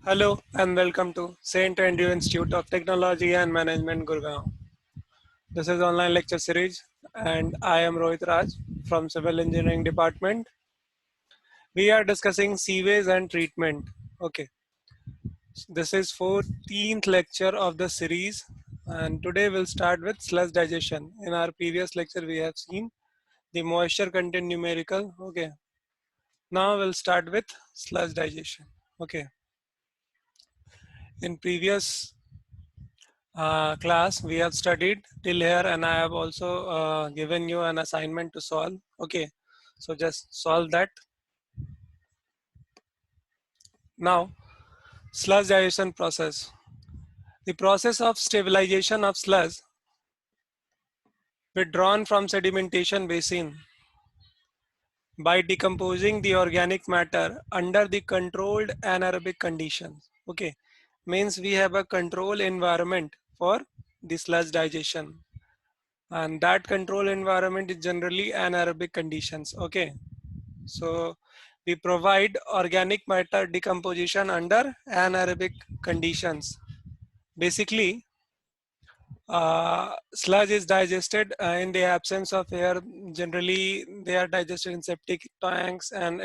Hello and welcome to Saint Andrew Institute of Technology and Management, Gurgaon. This is online lecture series and I am Rohit Raj from Civil Engineering Department. We are discussing seaways and treatment. Okay, this is 14th lecture of the series and today we'll start with sludge digestion. In our previous lecture we have seen the moisture content numerical. Okay, now we'll start with sludge digestion. Okay, in previous class we have studied till here and I have also given you an assignment to solve. Okay, so just solve that. Now, sludge digestion process. The process of stabilization of sludge withdrawn from sedimentation basin by decomposing the organic matter under the controlled anaerobic conditions. Okay, means we have a control environment for the sludge digestion, and that control environment is generally anaerobic conditions. Okay, so we provide organic matter decomposition under anaerobic conditions. Basically, sludge is digested in the absence of air. Generally they are digested in septic tanks and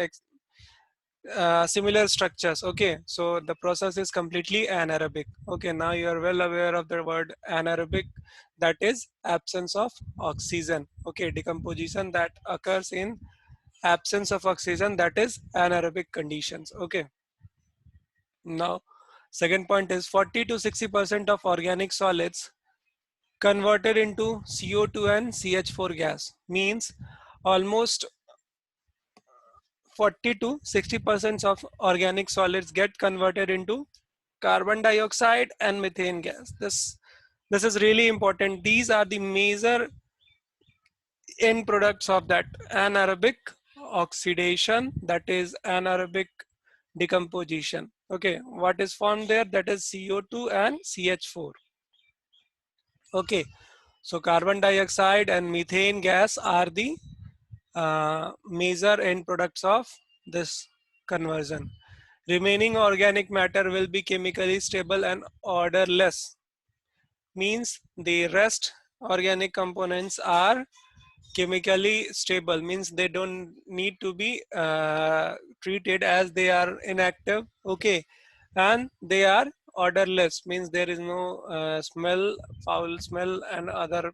similar structures. Okay, so the process is completely anaerobic. Okay, now you are well aware of the word anaerobic, that is absence of oxygen. Okay, decomposition that occurs in absence of oxygen, that is anaerobic conditions. Okay, now second point is 40 to 60% of organic solids converted into CO2 and CH4 gas, means almost 40 to 60% of organic solids get converted into carbon dioxide and methane gas. This is really important. These are the major end products of that anaerobic oxidation, that is anaerobic decomposition. Okay, what is formed there? That is CO2 and CH4. Okay, so carbon dioxide and methane gas are the major end products of this conversion. Remaining organic matter will be chemically stable and odorless, means the rest organic components are chemically stable, means they don't need to be treated as they are inactive. Okay, and they are odorless, means there is no smell, foul smell and other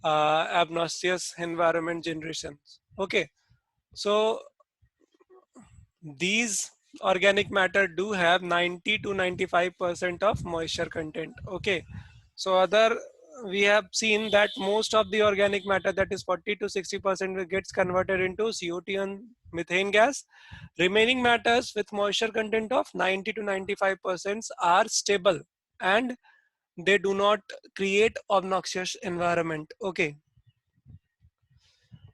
obnoxious environment generations. Okay, so these organic matter do have 90 to 95% of moisture content. Okay, so other, we have seen that most of the organic matter, that is 40 to 60%, gets converted into CO2 and methane gas. Remaining matters with moisture content of 90 to 95% are stable and they do not create obnoxious environment. Okay,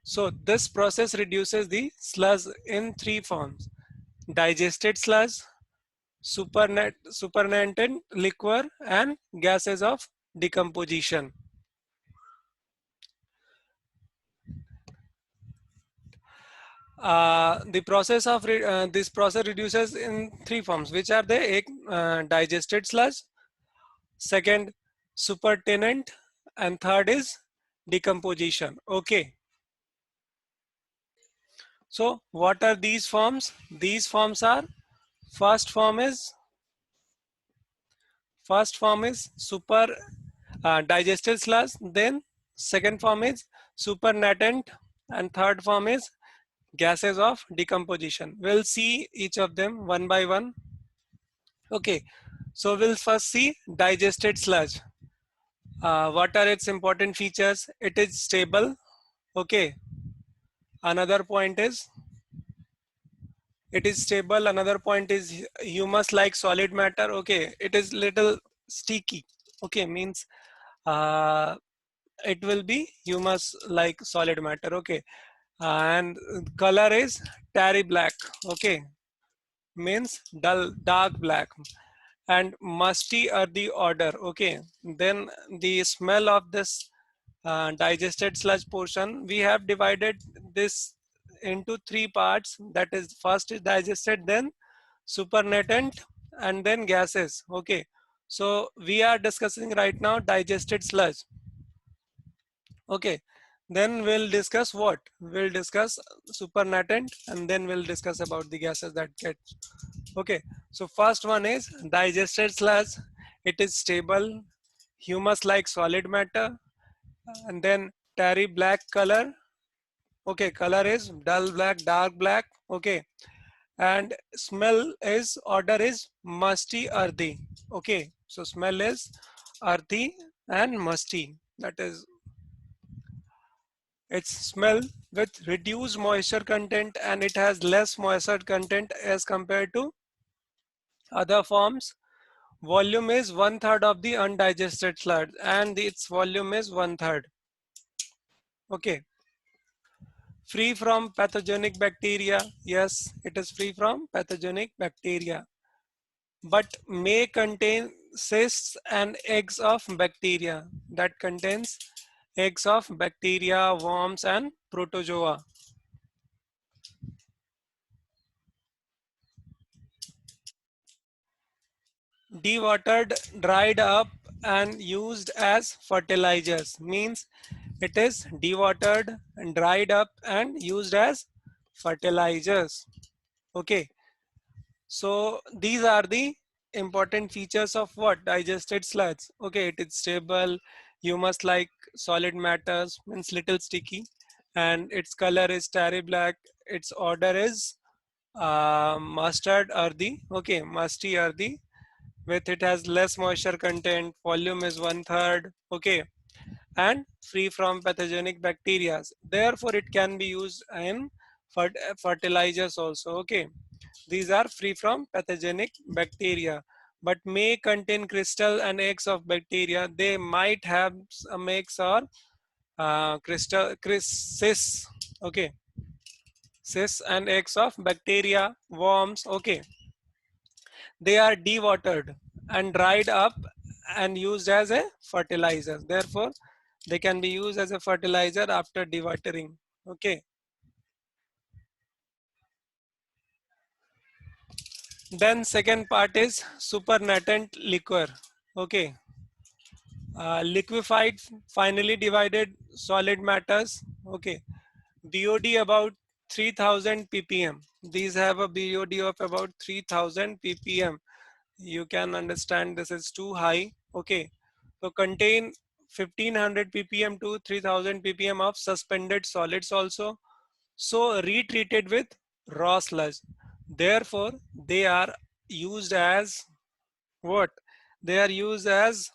so this process reduces the sludge in three forms: digested sludge, supernatant liquor, and gases of decomposition. This process reduces in three forms, which are the digested sludge, second supertenant, and third is decomposition. Okay, so what are these forms? These forms are, first form is super digested sludge, then second form is supernatant, and third form is gases of decomposition. We'll see each of them one by one. Okay, so we'll first see digested sludge. What are its important features? It is stable. Okay, another point is it is stable. Another point is humus like solid matter. Okay, it is little sticky. Okay, means uh, it will be humus like solid matter. Okay, and color is tarry black. Okay, means dull dark black, and musty earthy odor. Okay, then the smell of this digested sludge portion, we have divided this into three parts, that is first is digested, then supernatant, and then gases. Okay, so we are discussing right now digested sludge. Okay, then we'll discuss what? We'll discuss supernatant, and then we'll discuss about the gases that get. Okay, so first one is digested sludge. It is stable, humus-like solid matter, and then tarry black color. Okay, color is dull black, dark black. Okay, and smell is, odor is musty, earthy. Okay, so smell is earthy and musty. That is its smell with reduced moisture content, and it has less moisture content as compared to other forms. Volume is one third of the undigested sludge, and its volume is one third. Okay, free from pathogenic bacteria. Yes, it is free from pathogenic bacteria, but may contain cysts and eggs of bacteria. That contains eggs of bacteria, worms, and protozoa. Dewatered, dried up, and used as fertilizers means it is dewatered and dried up and used as fertilizers. Okay, so these are the important features of what? Digested sludge. Okay, it is stable, humus like solid matters, means little sticky, and its color is tarry black. Its odor is mustard earthy. Okay, musty earthy. With it has less moisture content. Volume is one third. Okay, and free from pathogenic bacteria. Therefore, it can be used in fertilizers also. Okay, these are free from pathogenic bacteria, but may contain crystal and eggs of bacteria. They might have a mix or cysts. Okay, cysts and eggs of bacteria, worms. Okay, they are dewatered and dried up and used as a fertilizer. Therefore, they can be used as a fertilizer after dewatering. Okay. Then second part is supernatant liquor. Okay. Liquefied finally divided solid matters. Okay. BOD about 3000 ppm. These have a BOD of about 3000 ppm. You can understand this is too high. Okay, so contain 1500 ppm to 3000 ppm of suspended solids also, so retreated with raw sludge. Therefore they are used as what? They are used as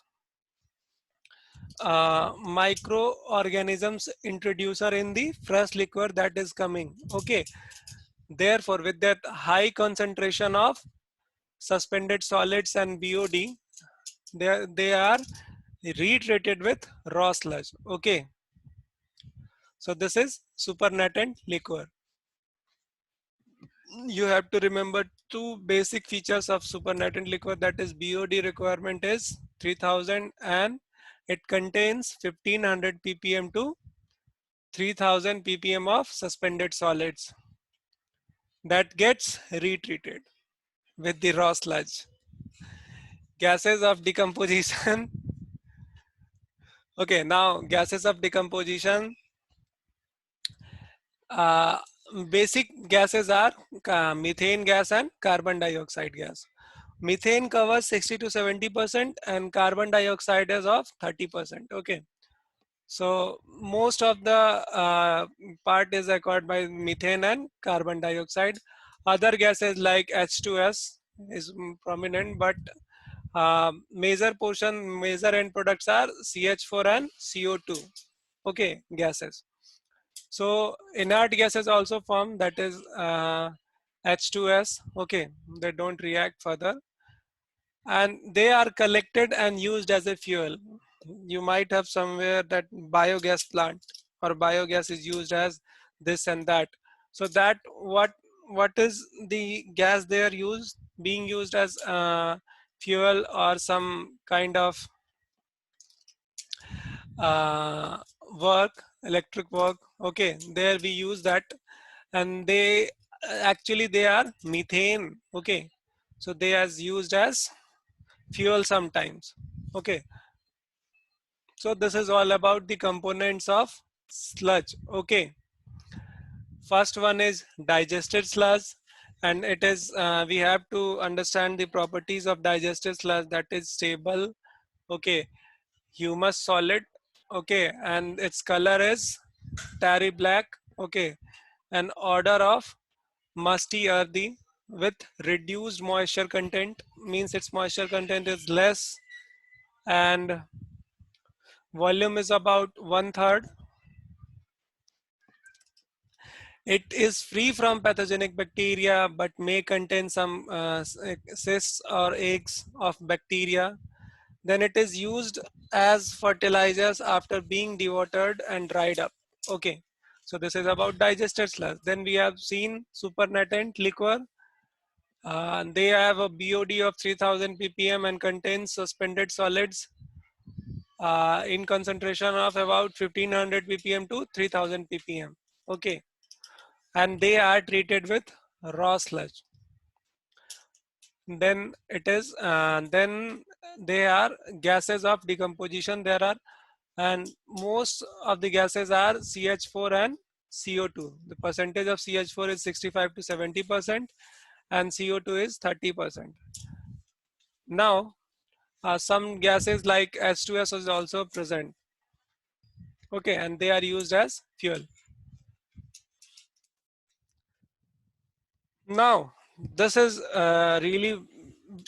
microorganisms introducer in the fresh liquor that is coming. Okay, therefore with that high concentration of suspended solids and BOD, they are retreated with raw sludge. Okay, so this is supernatant liquor. You have to remember two basic features of supernatant liquor, that is BOD requirement is 3000 and it contains 1500 ppm to 3000 ppm of suspended solids that gets retreated with the raw sludge. Gases of decomposition. Okay, now gases of decomposition. Uh, Basic gases are methane gas and carbon dioxide gas. Methane covers 60 to 70% and carbon dioxide is of 30%. Okay. So most of the part is acquired by methane and carbon dioxide. Other gases like H2S is prominent, but major portion, major end products are CH4 and CO2. Okay, gases. So inert gases also form, that is H2S. Okay, they don't react further, and they are collected and used as a fuel. You might have somewhere that biogas plant or biogas is used as this and that. So that what is the gas they are used being used as fuel or some kind of uh, work, electric work. Okay, there we use that, and they actually they are methane. Okay, So they are used as fuel sometimes. Okay, so this is all about the components of sludge. Okay, first one is digested sludge, and it is we have to understand the properties of digested sludge, that is stable, okay, humus solid, okay, and its color is tarry black, okay, an odor of musty earthy with reduced moisture content, means its moisture content is less, and volume is about one third. It is free from pathogenic bacteria but may contain some cysts or eggs of bacteria. Then it is used as fertilizers after being dewatered and dried up. Okay, so this is about digested sludge. Then we have seen supernatant liquor. They have a BOD of 3000 ppm and contains suspended solids in concentration of about 1500 ppm to 3000 ppm. Okay, and they are treated with raw sludge. Then it is then they are gases of decomposition. There are, and most of the gases are CH4 and CO2. The percentage of CH4 is 65 to 70% and CO2 is 30%. Now some gases like H2S is also present, okay, and they are used as fuel. Now this is really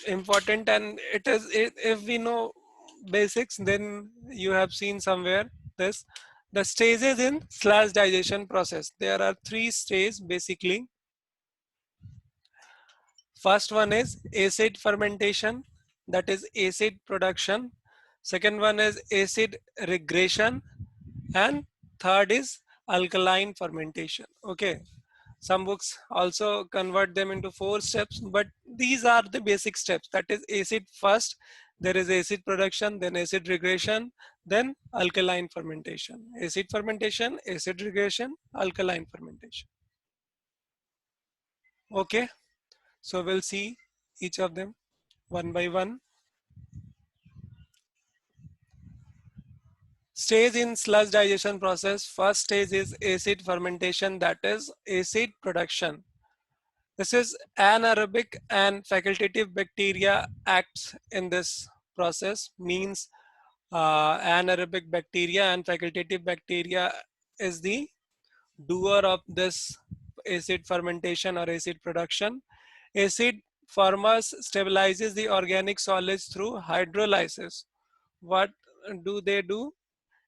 important, and it is if we know basics, then you have seen somewhere this, the stages in sludge digestion process. There are three stages basically. First one is acid fermentation, that is acid production. Second one is acid regression, and third is alkaline fermentation. Okay, some books also convert them into 4 steps, but these are the basic steps. That is acid first, there is acid production, then acid regression, then alkaline fermentation. Acid fermentation, acid regression, alkaline fermentation. Okay, so we'll see each of them one by one. Stage in sludge digestion process. First stage is acid fermentation, that is acid production. This is anaerobic and facultative bacteria acts in this process, means anaerobic bacteria and facultative bacteria is the doer of this acid fermentation or acid production. Acid formers stabilizes the organic solids through hydrolysis. What do?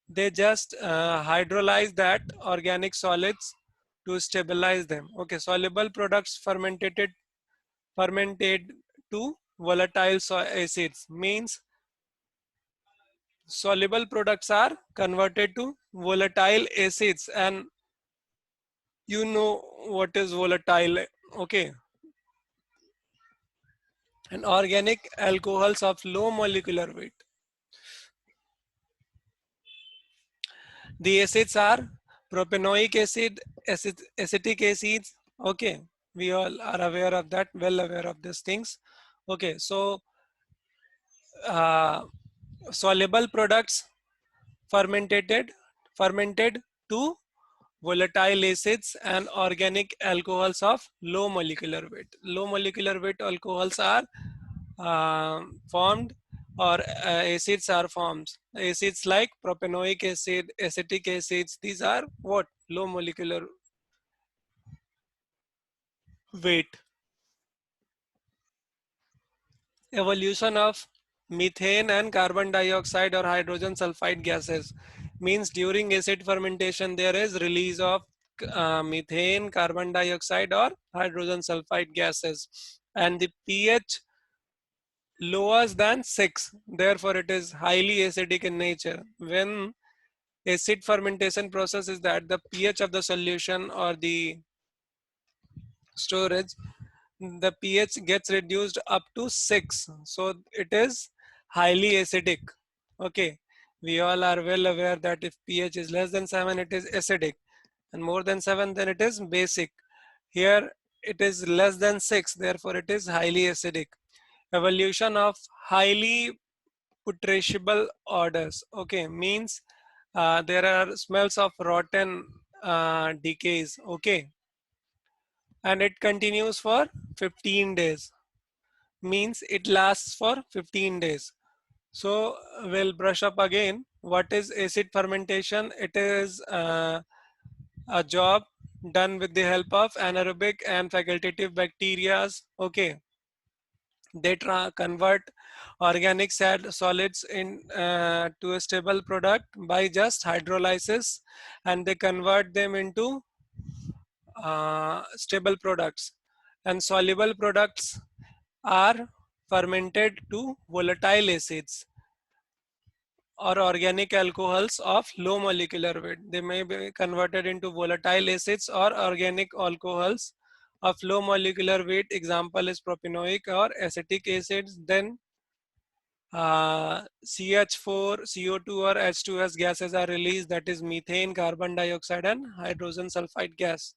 They just hydrolyze that organic solids to stabilize them. Okay, soluble products fermented to volatile acids, means soluble products are converted to volatile acids, and you know what is volatile. Okay, and organic alcohols of low molecular weight. The acids are propanoic acid, acetic acids. Okay, we all are aware of that, well aware of these things. Okay, so uh, soluble products fermented to volatile acids and organic alcohols of low molecular weight. Low molecular weight alcohols are formed, or acids are formed. Acids like propanoic acid, acetic acids, these are what? Low molecular weight. Evolution of methane and carbon dioxide or hydrogen sulfide gases, means during acid fermentation there is release of methane, carbon dioxide or hydrogen sulfide gases, and the pH lower than 6, therefore it is highly acidic in nature. When acid fermentation process is that the pH of the solution or the storage, the pH gets reduced up to 6, so it is highly acidic. Okay, we all are well aware that if pH is less than 7 it is acidic, and more than 7 then it is basic. Here it is less than 6, therefore it is highly acidic. Evolution of highly putrescible odors, okay, means there are smells of rotten decays, okay, and it continues for 15 days, means it lasts for 15 days. So we'll brush up again. What is acid fermentation? It is a job done with the help of anaerobic and facultative bacteria. Okay, they convert organic solids in to a stable product by just hydrolysis, and they convert them into stable products, and soluble products are fermented to volatile acids or organic alcohols of low molecular weight. They may be converted into volatile acids or organic alcohols of low molecular weight. Example is propanoic or acetic acids. Then CH4, CO2 or H2S gases are released, that is methane, carbon dioxide and hydrogen sulfide gas.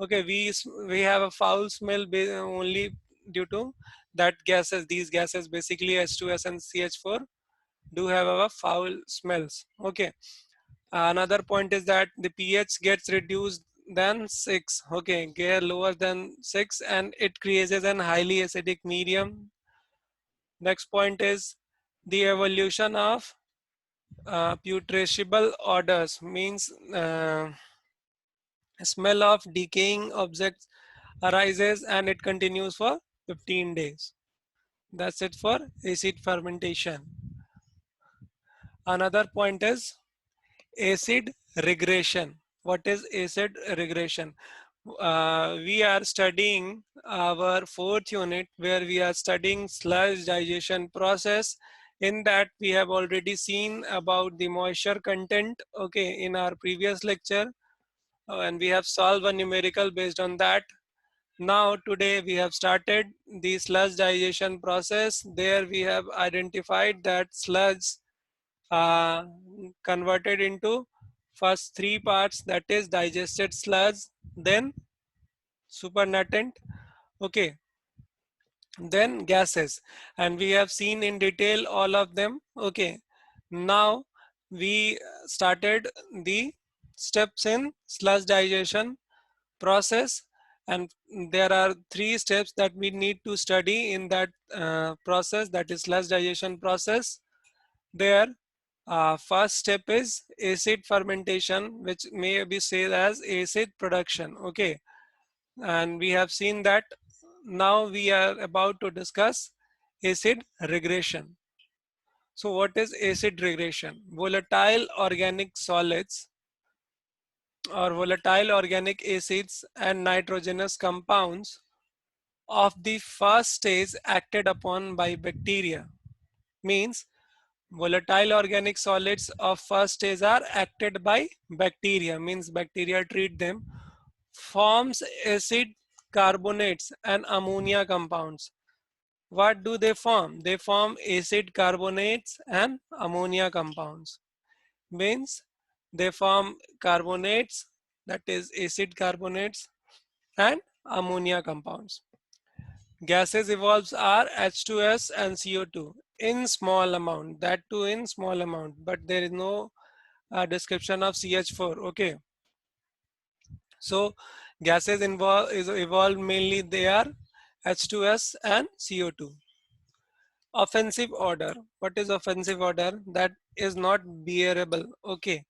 Okay, we have a foul smell only due to that gases. These gases basically H2S and CH4 do have a foul smells. Okay, another point is that the pH gets reduced than 6. Okay, get lower than 6 and it creates an highly acidic medium. Next point is the evolution of putrescible odors, means smell of decaying objects arises and it continues for 15 days. That's it for acid fermentation. Another point is acid regression. What is acid regression? We are studying our fourth unit where we are studying sludge digestion process. In that we have already seen about the moisture content, okay, in our previous lecture, and we have solved a numerical based on that. Now today we have started the sludge digestion process. There we have identified that sludge uh, converted into first three parts, that is digested sludge, then supernatant, okay, then gases, and we have seen in detail all of them. Okay, now we started the steps in sludge digestion process, and there are three steps that we need to study in that process, that is sludge digestion process. There first step is acid fermentation, which may be said as acid production, okay, and we have seen that. Now we are about to discuss acid regression. So what is acid regression? Volatile organic solids or volatile organic acids and nitrogenous compounds of the first stage acted upon by bacteria, means volatile organic solids of first stage are acted by bacteria, means bacteria treat them, forms acid carbonates and ammonia compounds. What do they form? They form acid carbonates and ammonia compounds. Means they form carbonates, that is acid carbonates and ammonia compounds. Gases evolves are H2S and CO2 in small amount, that too in small amount, but there is no description of CH4. Okay, so gases evolved mainly they are H2S and CO2. Offensive order. What is offensive order? That is not bearable. Okay,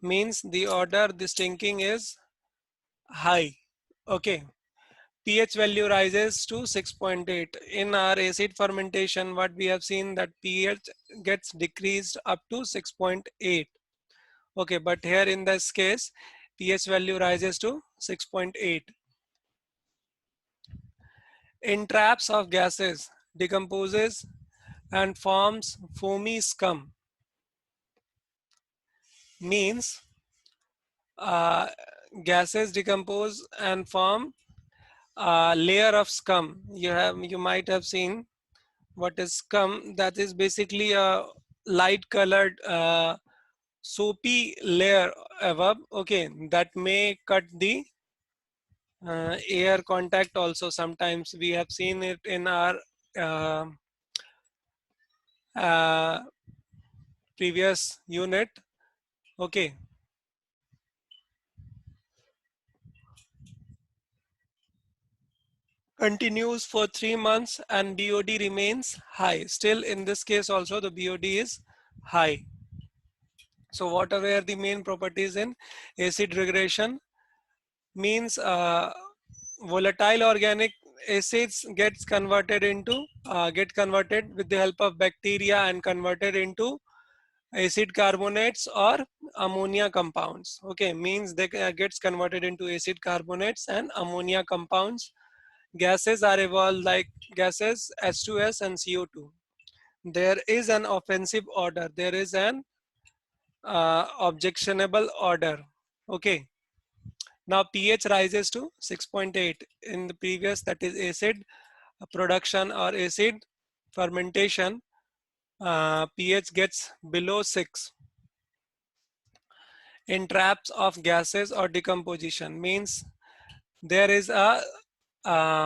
means the order, the stinking is high. Okay, pH value rises to 6.8. In our acid fermentation, what we have seen that pH gets decreased up to 6.8. Okay, but here in this case, pH value rises to 6.8. Entraps of gases, decomposes and forms foamy scum, means uh, gases decompose and form a layer of scum. You might have seen what is scum. That is basically a light colored soapy layer above, okay, that may cut the air contact also. Sometimes we have seen it in our uh, uh, previous unit. Okay, continues for 3 months and BOD remains high. Still in this case also the BOD is high. So what are the main properties in acid regression? Means volatile organic acids get converted with the help of bacteria and converted into acid carbonates or ammonia compounds. Okay, means they gets converted into acid carbonates and ammonia compounds. Gases are evolved like gases H2S and CO2. There is an offensive order. There is an objectionable order. Okay. Now pH rises to 6.8. In the previous, that is acid production or acid fermentation, pH gets below 6. In traps of gases or decomposition, means there is a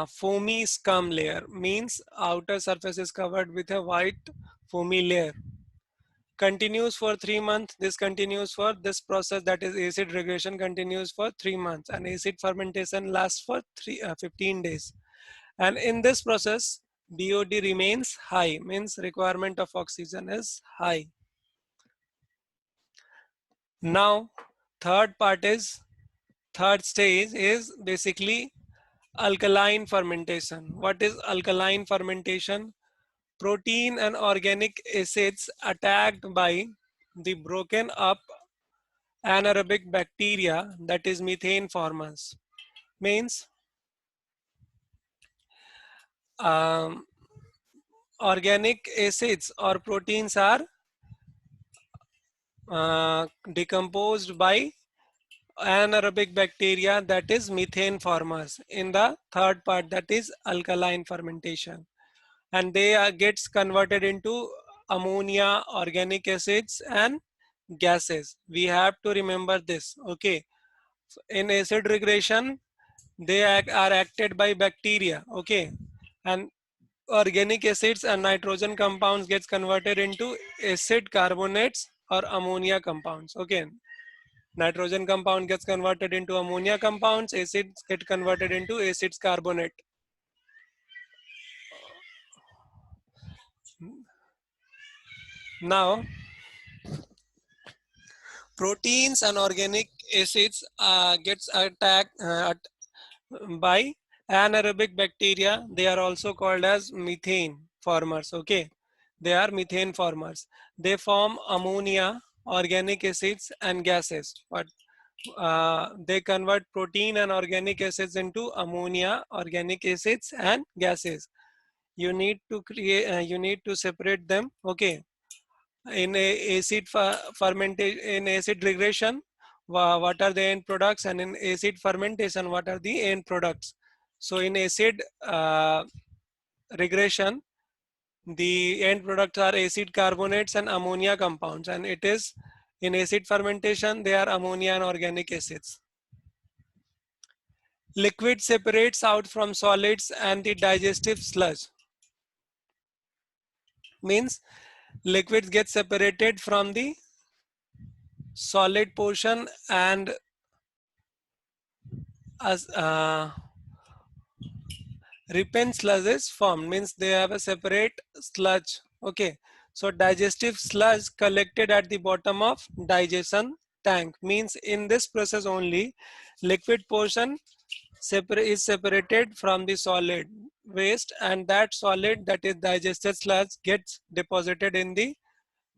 foamy scum layer, means outer surface is covered with a white foamy layer. Continues for 3 months. This continues for this process, that is acid regression, continues for 3 months, and acid fermentation lasts for 15 days. And in this process, BOD remains high, means requirement of oxygen is high. Now, third stage is basically alkaline fermentation. What is alkaline fermentation? Protein and organic acids attacked by the broken up anaerobic bacteria, that is methane formers. Means um, organic acids or proteins are decomposed by anaerobic bacteria, that is methane formers, in the third part, that is alkaline fermentation, and they gets converted into ammonia, organic acids and gases. We have to remember this. Okay, in acid regression they are acted by bacteria. Okay, and organic acids and nitrogen compounds gets converted into acid carbonates or ammonia compounds. Okay, nitrogen compound gets converted into ammonia compounds, acids get converted into acids carbonate. Now proteins and organic acids gets attacked by anaerobic bacteria. They are also called as methane formers. Okay, they are methane formers. They form ammonia, organic acids and gases, but they convert protein and organic acids into ammonia, organic acids and gases. You need to create you need to separate them. Okay, in a acid fermentation, in acid regression, what are the end products, and in acid fermentation, what are the end products. So in acid regression, the end products are acid carbonates and ammonia compounds, and it is in acid fermentation they are ammonia and organic acids. Liquid separates out from solids and the digestive sludge, means liquids get separated from the solid portion, and as Ripon sludge is formed, means they have a separate sludge. Okay, so digestive sludge collected at the bottom of digestion tank, means in this process only liquid portion is separated from the solid waste, and that solid, that is digested sludge, gets deposited in the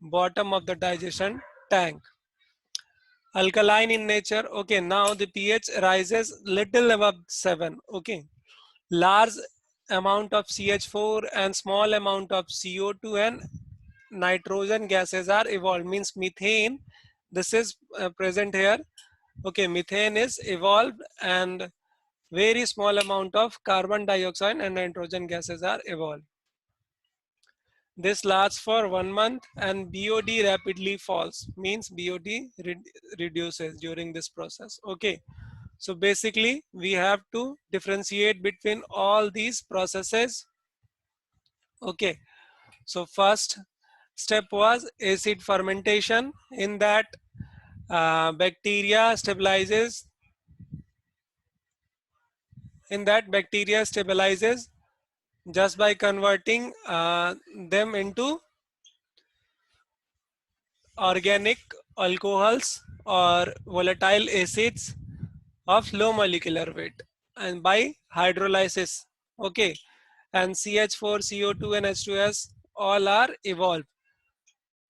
bottom of the digestion tank. Alkaline in nature. Okay, now the pH rises little above 7. Okay, large amount of CH4 and small amount of CO2 and nitrogen gases are evolved, means methane, this is present here. Okay, methane is evolved and very small amount of carbon dioxide and nitrogen gases are evolved. This lasts for 1 month and BOD rapidly falls, means BOD reduces during this process. Okay, So basically, we have to differentiate between all these processes. Okay. So first step was acid fermentation. In that, bacteria stabilizes. In that, bacteria stabilizes just by converting them into organic alcohols or volatile acids of low molecular weight and by hydrolysis. Okay, and CH4, CO2 and H2S all are evolved.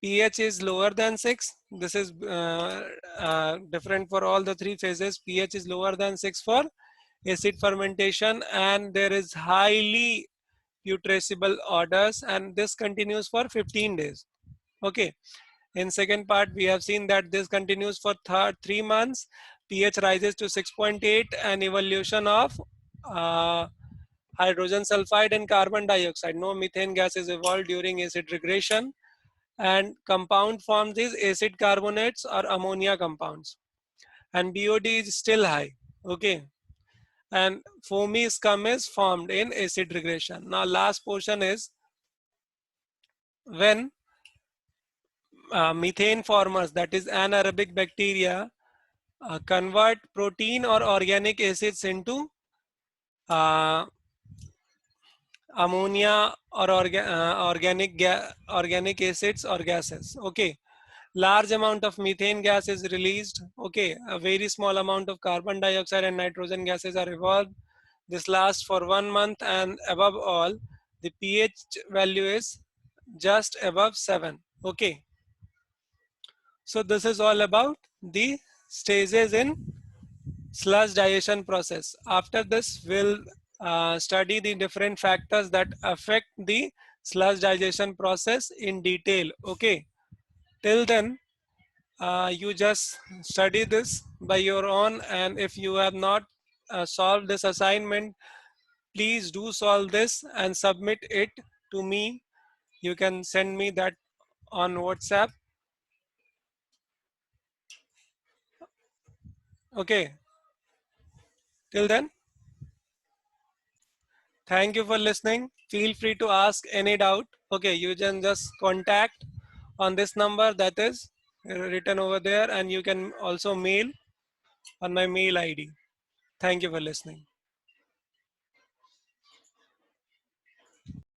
pH is lower than 6. This is different for all the three phases. pH is lower than 6 for acid fermentation, and there is highly putrescible orders, and this continues for 15 days. Okay. In second part, we have seen that this continues for 3 months. pH rises to 6.8 and evolution of uh, hydrogen sulfide and carbon dioxide. No methane gas is evolved during acid regression, and compound forms is acid carbonates or ammonia compounds, and BOD is still high. Okay, and foamy scum is formed in acid regression. Now last portion is when methane formers, that is anaerobic bacteria, convert protein or organic acids into uh, ammonia or organic acids or gases. Okay, large amount of methane gas is released. Okay, a very small amount of carbon dioxide and nitrogen gases are evolved. This lasts for 1 month, and above all, the pH value is just above 7. Okay, so this is all about the stages in sludge digestion process. After this, we'll study the different factors that affect the sludge digestion process in detail. Okay, till then, you just study this by your own, and if you have not solved this assignment, please do solve this and submit it to me. You can send me that on WhatsApp. Okay, till then, thank you for listening. Feel free to ask any doubt. Okay, you can just contact on this number that is written over there, and you can also mail on my mail ID. Thank you for listening.